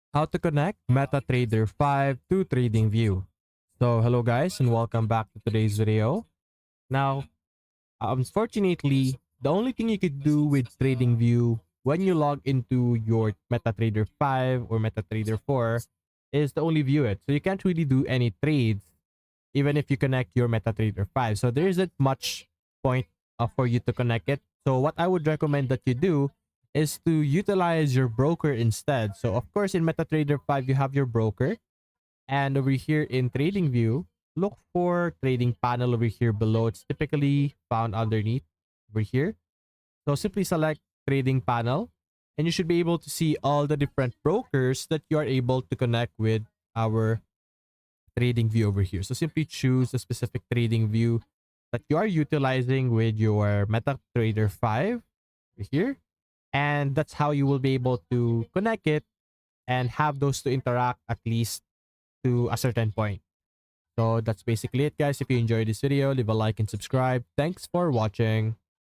How to connect MetaTrader 5 to TradingView. So hello guys and welcome back to today's video. Now, unfortunately, the only thing you could do with TradingView when you log into your MetaTrader 5 or MetaTrader 4 is to only view it. So you can't really do any trades even if you connect your MetaTrader 5. So there isn't much point for you to connect it. So what I would recommend that you do is to utilize your broker instead. So of course in MetaTrader 5 you have your broker, and over here in TradingView, look for trading panel over here below. It's typically found underneath over here. So simply select trading panel and you should be able to see all the different brokers that you are able to connect with our trading view over here. So simply choose a specific trading view that you are utilizing with your MetaTrader 5 over here. And that's how you will be able to connect it and have those to interact at least to a certain point. So that's basically it, guys. If you enjoyed this video, leave a like and subscribe. Thanks for watching.